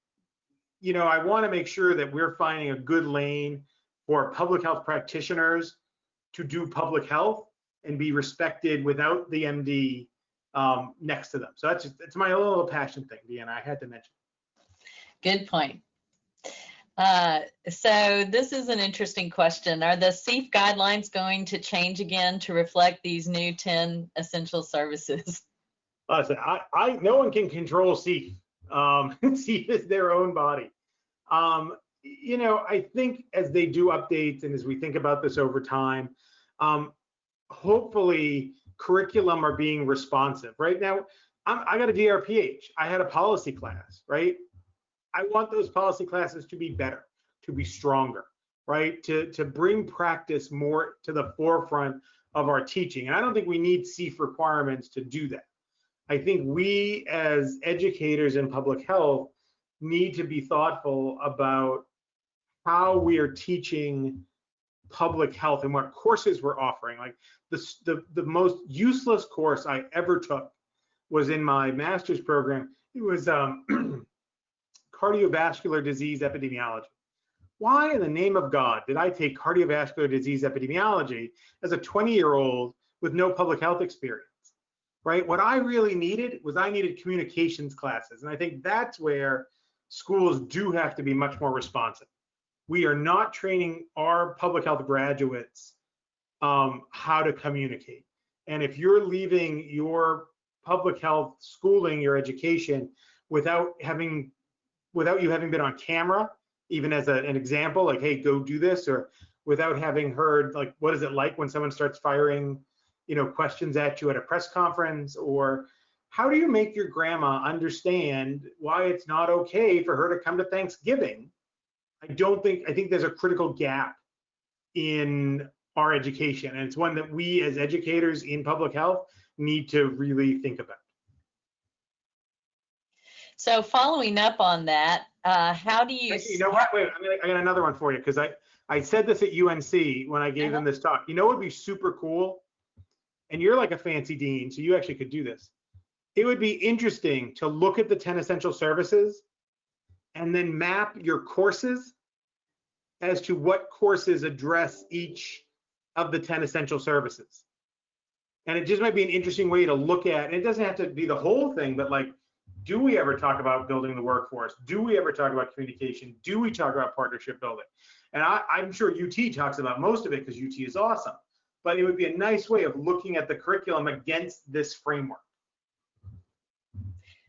I want to make sure that we're finding a good lane for public health practitioners to do public health and be respected without the MD next to them. So it's my little passion thing, Deanna, I had to mention. Good point. So this is an interesting question. Are the CEF guidelines going to change again to reflect these new 10 essential services? Listen, no one can control CEF. CEF is their own body. I think as they do updates and as we think about this over time, hopefully curriculum are being responsive. Right now, I got a DRPH. I had a policy class, right? I want those policy classes to be better, to be stronger, right? To bring practice more to the forefront of our teaching. And I don't think we need CEF requirements to do that. I think we as educators in public health need to be thoughtful about how we are teaching public health and what courses we're offering. Like the most useless course I ever took was in my master's program. It was cardiovascular disease epidemiology. Why in the name of God did I take cardiovascular disease epidemiology as a 20-year-old with no public health experience, right? What I really needed was I needed communications classes. And I think that's where schools do have to be much more responsive. We are not training our public health graduates how to communicate. And if you're leaving your public health schooling, your education, without you having been on camera, even as an example, like, hey, go do this, or without having heard, like, what is it like when someone starts firing, questions at you at a press conference, or how do you make your grandma understand why it's not okay for her to come to Thanksgiving? I think there's a critical gap in our education, and it's one that we as educators in public health need to really think about. So following up on that, how do you? Actually, you know what? Wait, I got another one for you, because I said this at UNC when I gave them this talk. You know what would be super cool? And you're like a fancy dean, so you actually could do this. It would be interesting to look at the 10 essential services and then map your courses as to what courses address each of the 10 essential services. And it just might be an interesting way to look at, and it doesn't have to be the whole thing, but like, do we ever talk about building the workforce? Do we ever talk about communication? Do we talk about partnership building? And I'm sure UT talks about most of it because UT is awesome, but it would be a nice way of looking at the curriculum against this framework.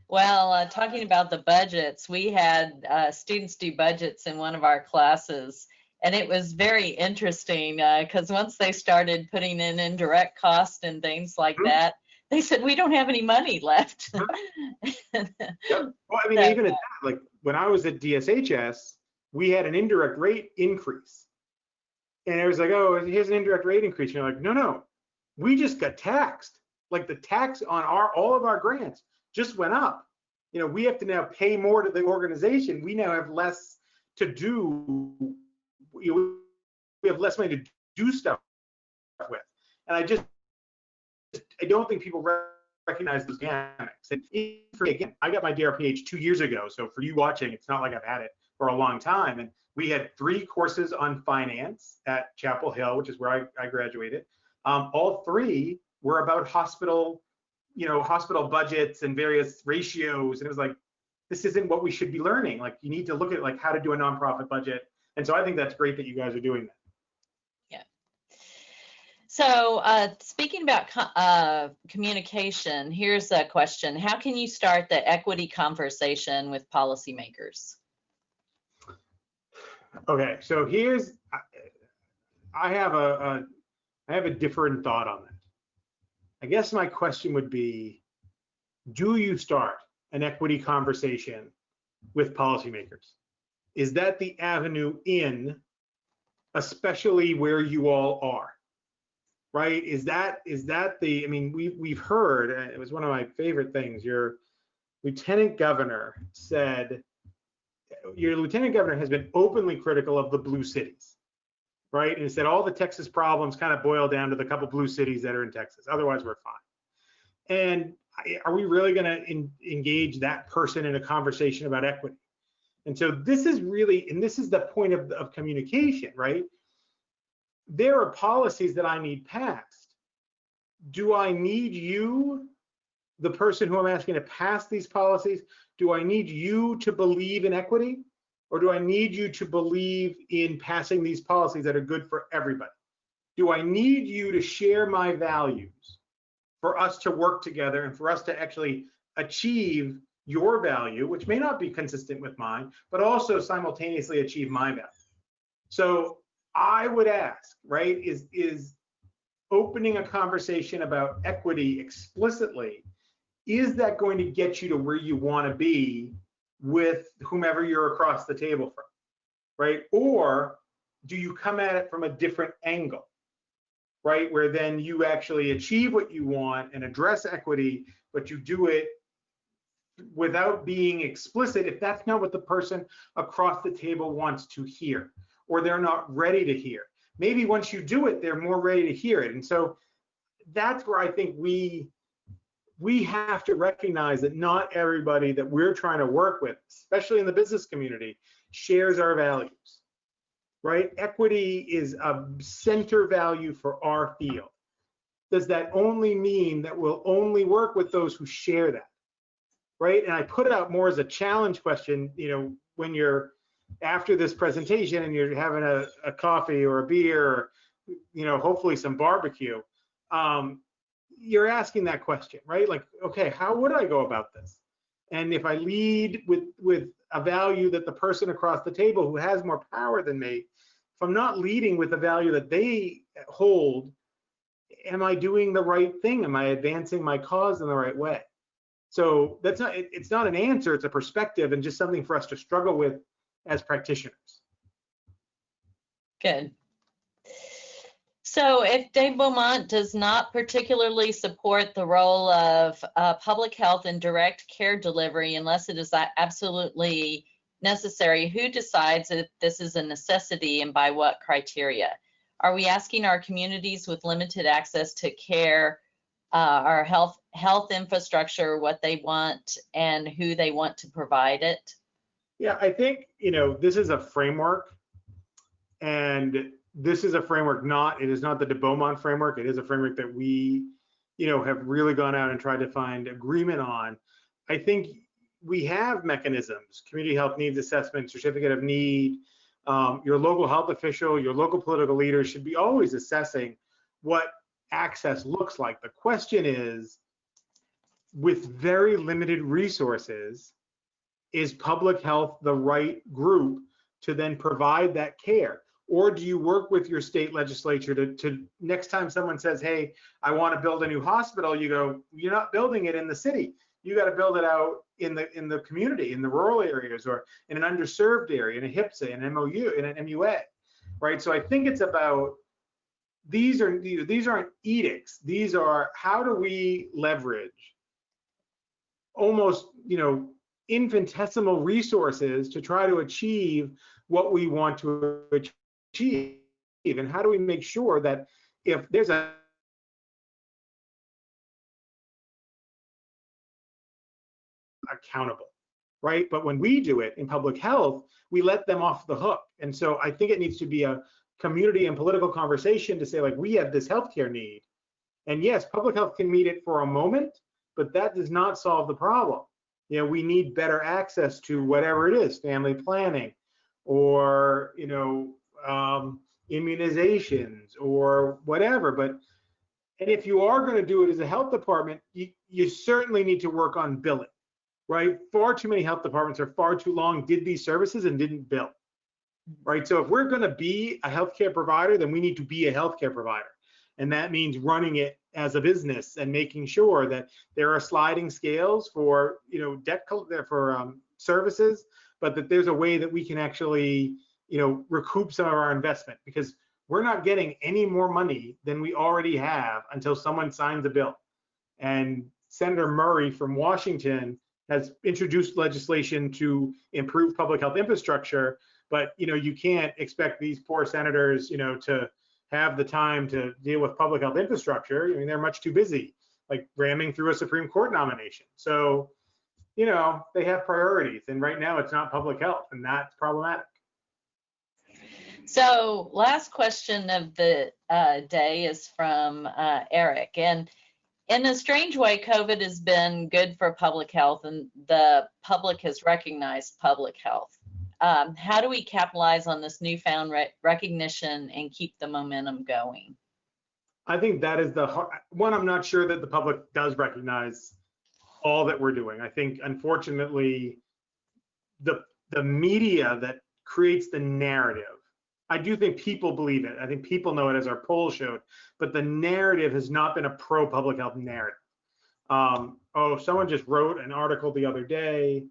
Well, talking about the budgets, we had students do budgets in one of our classes, and it was very interesting because once they started putting in indirect cost and things like that, they said, we don't have any money left. Yep. Well, I mean, even at that, like when I was at DSHS, we had an indirect rate increase. And it was like, oh, here's an indirect rate increase. And you're like, no, we just got taxed. Like the tax on all of our grants just went up. You know, we have to now pay more to the organization. We now have less to do. We have less money to do stuff with. And I don't think people recognize those dynamics. And again, I got my DRPH 2 years ago. So for you watching, it's not like I've had it for a long time. And we had 3 courses on finance at Chapel Hill, which is where I graduated. All 3 were about hospital budgets and various ratios. And it was like, this isn't what we should be learning. Like you need to look at like how to do a nonprofit budget. And so I think that's great that you guys are doing that. Yeah. So speaking about communication, here's a question. How can you start the equity conversation with policymakers? Okay, so here's, I have a different thought on that. I guess my question would be, do you start an equity conversation with policymakers? Is that the avenue in, especially where you all are, right? Is that the, I mean, we've heard, it was one of my favorite things, your lieutenant governor said, your lieutenant governor has been openly critical of the blue cities, right? And said all the Texas problems kind of boil down to the couple blue cities that are in Texas. Otherwise, we're fine. And are we really going to engage that person in a conversation about equity? And so this is really, and this is the point of communication, right? There are policies that I need passed. Do I need you, the person who I'm asking to pass these policies, do I need you to believe in equity? Or do I need you to believe in passing these policies that are good for everybody? Do I need you to share my values for us to work together and for us to actually achieve your value, which may not be consistent with mine, but also simultaneously achieve my value? So I would ask, right, is opening a conversation about equity explicitly, is that going to get you to where you want to be with whomever you're across the table from, right? Or do you come at it from a different angle, right? Where then you actually achieve what you want and address equity, but you do it without being explicit if that's not what the person across the table wants to hear, or they're not ready to hear. Maybe once you do it, they're more ready to hear it. And so that's where I think we have to recognize that not everybody that we're trying to work with, especially in the business community, shares our values, right? Equity is a center value for our field. Does that only mean that we'll only work with those who share that, right? And I put it out more as a challenge question, you know, when you're after this presentation and you're having a coffee or a beer, or, you know, hopefully some barbecue, you're asking that question, right? Like, okay, how would I go about this? And if I lead with a value that the person across the table who has more power than me, if I'm not leading with the value that they hold, am I doing the right thing? Am I advancing my cause in the right way? So that's not, it's not an answer, it's a perspective and just something for us to struggle with as practitioners. Good. So if Dave Beaumont does not particularly support the role of public health and direct care delivery unless it is absolutely necessary, who decides if this is a necessity and by what criteria? Are we asking our communities with limited access to care, our health infrastructure, what they want and who they want to provide it? Yeah, I think, you know, this is a framework, and this is a framework, it is not the Beaumont framework. It is a framework that we, have really gone out and tried to find agreement on. I think we have mechanisms, community health needs assessment, certificate of need. Your local health official, your local political leader should be always assessing what access looks like. The question is, with very limited resources, is public health the right group to then provide that care? Or do you work with your state legislature to next time someone says, hey, I want to build a new hospital, you go, you're not building it in the city. You got to build it out in the community, in the rural areas, or in an underserved area, in a HIPSA, in an MOU, in an MUA, right? So I think it's about, these aren't edicts. These are, how do we leverage almost, infinitesimal resources to try to achieve what we want to achieve? And how do we make sure that if there's accountable, right? But when we do it in public health, we let them off the hook. And so I think it needs to be a community and political conversation to say, like, we have this healthcare need. And yes, public health can meet it for a moment, but that does not solve the problem. We need better access to whatever it is, family planning, or, immunizations, or whatever. And if you are going to do it as a health department, you certainly need to work on billing, right? Far too many health departments are far too long, did these services and didn't bill, right? So if we're going to be a healthcare provider, then we need to be a healthcare provider. And that means running it as a business and making sure that there are sliding scales for, for services, but that there's a way that we can actually, recoup some of our investment, because we're not getting any more money than we already have until someone signs a bill. And Senator Murray from Washington has introduced legislation to improve public health infrastructure, but you can't expect these poor senators, to have the time to deal with public health infrastructure. I mean, they're much too busy, like ramming through a Supreme Court nomination. So, they have priorities, and right now it's not public health, and that's problematic. So last question of the day is from Eric. And in a strange way, COVID has been good for public health, and the public has recognized public health. How do we capitalize on this newfound recognition and keep the momentum going? I think that is the one. I'm not sure that the public does recognize all that we're doing. I think, unfortunately, the media that creates the narrative, I do think people believe it. I think people know it, as our poll showed, but the narrative has not been a pro-public health narrative. Someone just wrote an article the other day.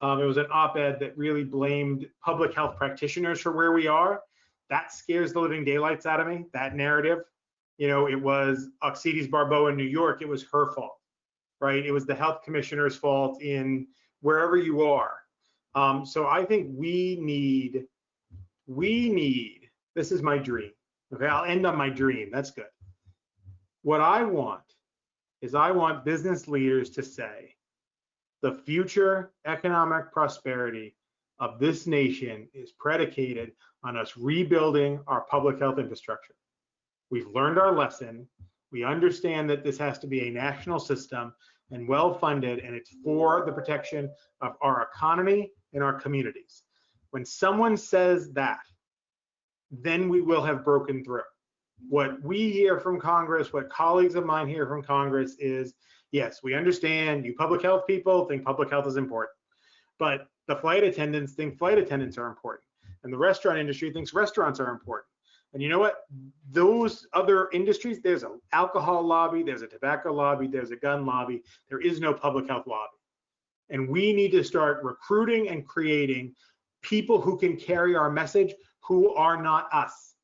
It was an op-ed that really blamed public health practitioners for where we are. That scares the living daylights out of me, that narrative. It was Oxides Barbeau in New York. It was her fault, right? It was the health commissioner's fault in wherever you are. So I think we need, this is my dream. Okay, I'll end on my dream. That's good. What I want is, I want business leaders to say, the future economic prosperity of this nation is predicated on us rebuilding our public health infrastructure. We've learned our lesson. We understand that this has to be a national system and well-funded, and it's for the protection of our economy and our communities. When someone says that, then we will have broken through. What we hear from Congress, what colleagues of mine hear from Congress is, yes, we understand you public health people think public health is important, but the flight attendants think flight attendants are important, and the restaurant industry thinks restaurants are important. And you know what? Those other industries, there's an alcohol lobby, there's a tobacco lobby, there's a gun lobby. There is no public health lobby. And we need to start recruiting and creating people who can carry our message, who are not us,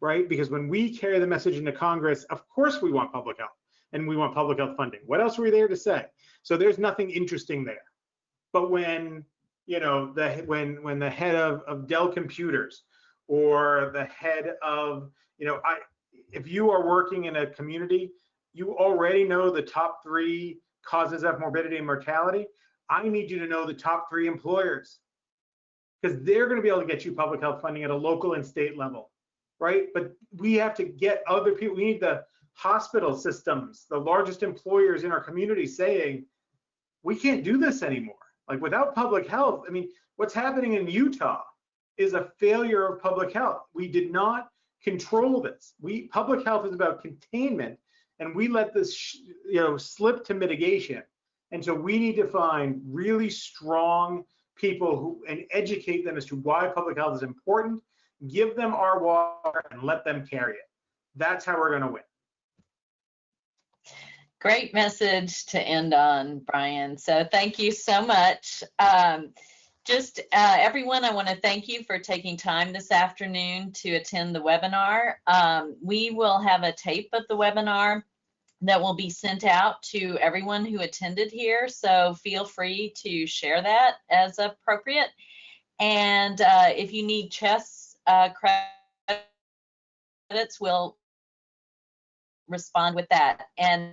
right? Because when we carry the message into Congress, of course we want public health and we want public health funding. What else are we there to say? So there's nothing interesting there. But when, when the head of Dell Computers, or the head of, if you are working in a community, you already know the top 3 causes of morbidity and mortality. I need you to know the top 3 employers, because they're going to be able to get you public health funding at a local and state level. right? But we have to get other people. We need the hospital systems, the largest employers in our community saying, we can't do this anymore. Like without public health, I mean, what's happening in Utah is a failure of public health. We did not control this. Public health is about containment, and we let this slip to mitigation. And so we need to find really strong people who and educate them as to why public health is important, give them our water and let them carry it. That's how we're going to win. Great message to end on, Brian. So thank you so much. Everyone, I want to thank you for taking time this afternoon to attend the webinar. We will have a tape of the webinar that will be sent out to everyone who attended here. So feel free to share that as appropriate. And if you need CHESS credits, we'll respond with that. And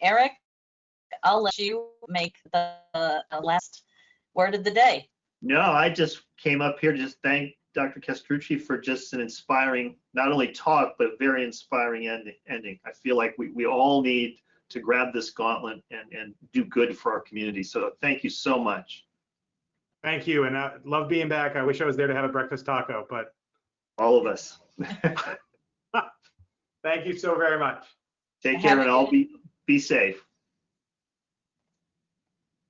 Eric, I'll let you make the last word of the day. No, I just came up here to just thank Dr. Castrucci for just an inspiring, not only talk, but very inspiring ending. I feel like we all need to grab this gauntlet and do good for our community. So thank you so much. Thank you, and I love being back. I wish I was there to have a breakfast taco, but. All of us. Thank you so very much. Take care and all be safe.